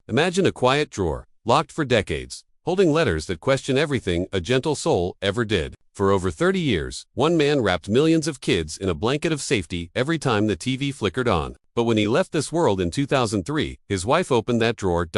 Imagine a quiet drawer, locked for decades, holding letters that question everything a gentle soul ever did. For over 30 years, one man wrapped millions of kids in a blanket of safety every time the TV flickered on. But when he left this world in 2003, his wife opened that drawer,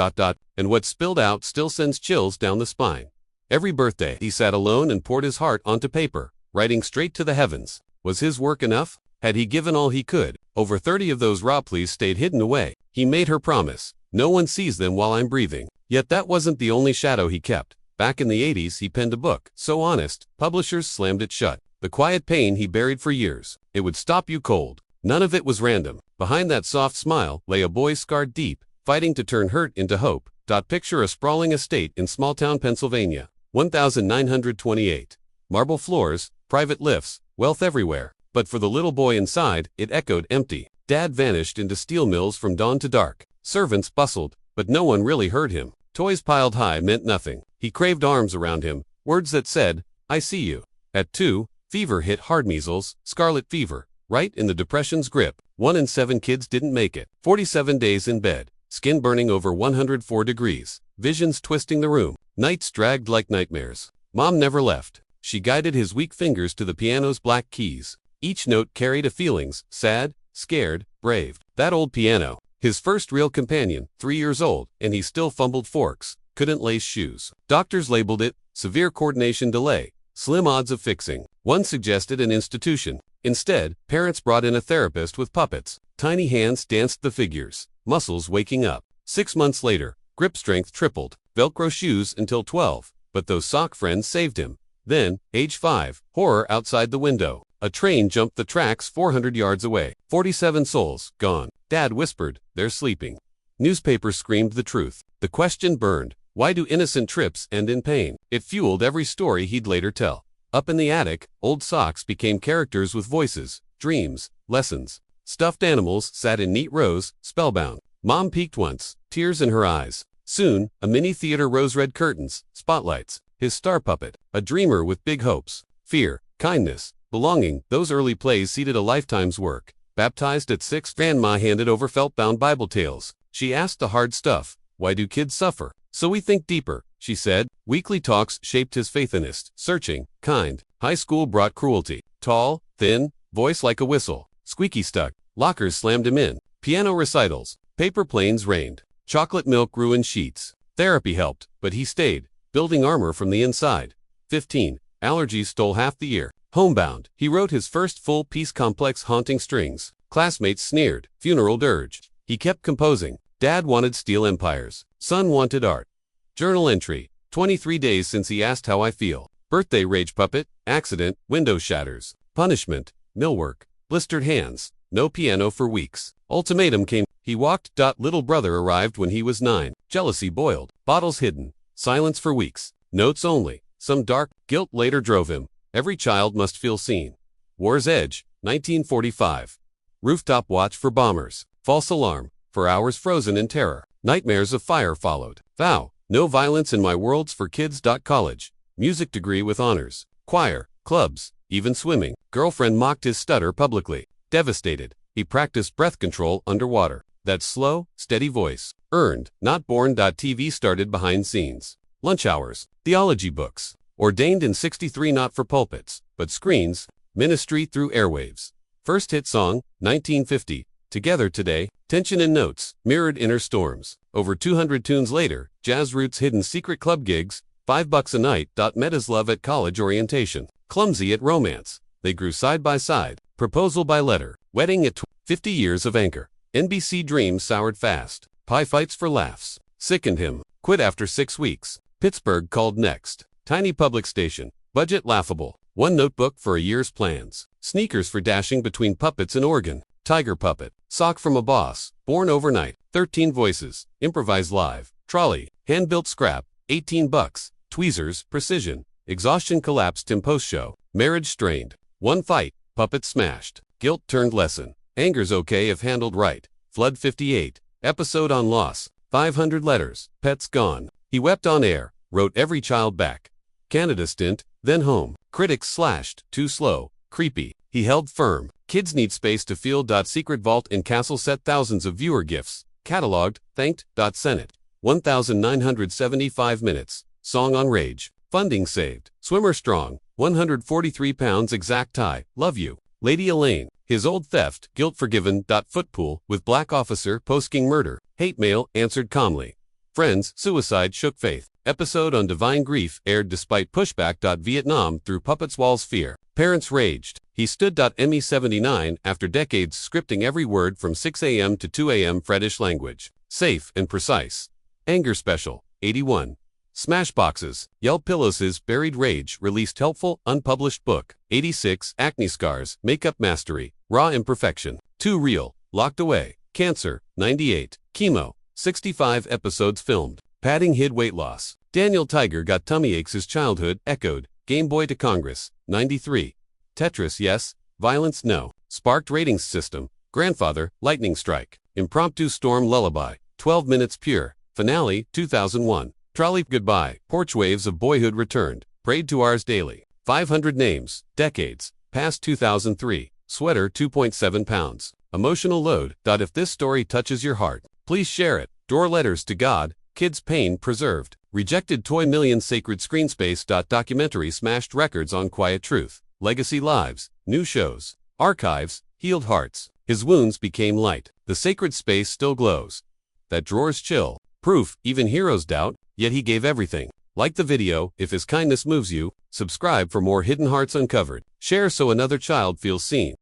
and what spilled out still sends chills down the spine. Every birthday, he sat alone and poured his heart onto paper, writing straight to the heavens. Was his work enough? Had he given all he could? Over 30 of those raw pleas stayed hidden away. He made her promise, no one sees them while I'm breathing. Yet that wasn't the only shadow he kept. Back in the 80s, he penned a book, so honest, publishers slammed it shut. The quiet pain he buried for years. It would stop you cold. None of it was random. Behind that soft smile lay a boy scarred deep, fighting to turn hurt into hope. Picture a sprawling estate in small-town Pennsylvania. 1928. Marble floors, private lifts, wealth everywhere. But for the little boy inside, it echoed empty. Dad vanished into steel mills from dawn to dark. Servants bustled, but no one really heard him. Toys piled high meant nothing. He craved arms around him, words that said, I see you. At 2, fever hit hard. Measles, scarlet fever, right in the depression's grip. 1 in 7 kids didn't make it. 47 days in bed, skin burning over 104 degrees, visions twisting the room. Nights dragged like nightmares. Mom never left. She guided his weak fingers to the piano's black keys. Each note carried a feelings, sad, scared, brave. That old piano, his first real companion, 3 years old, and he still fumbled forks, couldn't lace shoes. Doctors labeled it severe coordination delay, slim odds of fixing. One suggested an institution. Instead, parents brought in a therapist with puppets. Tiny hands danced the figures, muscles waking up. 6 months later, grip strength tripled. Velcro shoes until 12, but those sock friends saved him. Then, age 5, horror outside the window. A train jumped the tracks 400 yards away. 47 souls, gone. Dad whispered, they're sleeping. Newspapers screamed the truth. The question burned, why do innocent trips end in pain? It fueled every story he'd later tell. Up in the attic, old socks became characters with voices, dreams, lessons. Stuffed animals sat in neat rows, spellbound. Mom peeked once, tears in her eyes. Soon, a mini theater rose red curtains, spotlights. His star puppet, a dreamer with big hopes. Fear, kindness, belonging, those early plays seeded a lifetime's work. Baptized at 6, Grandma handed over felt-bound Bible tales. She asked the hard stuff. Why do kids suffer? So we think deeper, she said. Weekly talks shaped his faithfulness. Searching, kind. High school brought cruelty. Tall, thin, voice like a whistle. Squeaky stuck. Lockers slammed him in. Piano recitals. Paper planes rained. Chocolate milk ruined sheets. Therapy helped, but he stayed, building armor from the inside. 15. Allergies stole half the year. Homebound. He wrote his first full-piece complex haunting strings. Classmates sneered. Funeral dirge. He kept composing. Dad wanted steel empires. Son wanted art. Journal entry. 23 days since he asked how I feel. Birthday rage puppet. Accident. Window shatters. Punishment. Millwork. Blistered hands. No piano for weeks. Ultimatum came. He walked. Little brother arrived when he was 9. Jealousy boiled. Bottles hidden. Silence for weeks. Notes only. Some dark guilt later drove him. Every child must feel seen. War's Edge. 1945. Rooftop watch for bombers. False alarm. For hours frozen in terror. Nightmares of fire followed. Vow. No violence in my worlds for kids. College. Music degree with honors. Choir. Clubs. Even swimming. Girlfriend mocked his stutter publicly. Devastated. He practiced breath control underwater. That slow, steady voice. Earned, not born. TV started behind scenes. Lunch hours. Theology books. Ordained in 63, not for pulpits, but screens. Ministry through airwaves. First hit song, 1950. Together Today. Tension in notes. Mirrored inner storms. Over 200 tunes later, jazz roots hidden secret club gigs. $5 a night. Met his love at college orientation. Clumsy at romance. They grew side by side. Proposal by letter. Wedding at 50 years of anchor. NBC dreams soured fast. Pie fights for laughs. Sickened him. Quit after 6 weeks. Pittsburgh called next. Tiny public station. Budget laughable. 1 notebook for a year's plans. Sneakers for dashing between puppets in Oregon. Tiger puppet. Sock from a boss. Born overnight. 13 voices. Improvised live. Trolley. Hand-built scrap. $18. Tweezers. Precision. Exhaustion collapsed in post-show. Marriage strained. 1 fight. Puppet smashed. Guilt turned lesson. Anger's okay if handled right. Flood 58. Episode on loss. 500 letters. Pets gone. He wept on air. Wrote every child back. Canada stint. Then home. Critics slashed. Too slow. Creepy. He held firm. Kids need space to feel. Secret vault in castle set thousands of viewer gifts. Cataloged. Thanked. Senate. 1,975 minutes. Song on Rage. Funding saved. Swimmer Strong. 143 pounds exact tie. Love you. Lady Elaine. His old theft. Guilt forgiven. Footpool. With black officer posking murder. Hate mail answered calmly. Friends. Suicide shook faith. Episode on divine grief aired despite pushback. Vietnam through puppets walls fear. Parents raged. He stood. Me 79 after decades scripting every word from 6 a.m. to 2 a.m. Freddish language. Safe and precise. Anger Special. 81. Smashboxes. Yelp Pillows' Buried Rage released helpful, unpublished book. 86. Acne Scars. Makeup Mastery. Raw Imperfection. Too Real. Locked Away. Cancer. 98. Chemo. 65 episodes filmed. Padding hid weight loss. Daniel Tiger got tummy aches his childhood, echoed. Game Boy to Congress. 93. Tetris yes, violence no. Sparked ratings system. Grandfather, lightning strike. Impromptu storm lullaby. 12 minutes pure. Finale, 2001. Trolley goodbye. Porch waves of boyhood returned. Prayed to ours daily. 500 names. Decades. Past 2003. Sweater 2.7 pounds. Emotional load. If this story touches your heart, please share it. Drawer letters to God. Kids pain preserved. Rejected toy million sacred screen space. Documentary smashed records on quiet truth. Legacy lives. New shows. Archives. Healed hearts. His wounds became light. The sacred space still glows. That drawer's chill. Proof, even heroes doubt, yet he gave everything. Like the video, if his kindness moves you. Subscribe for more hidden hearts uncovered. Share so another child feels seen.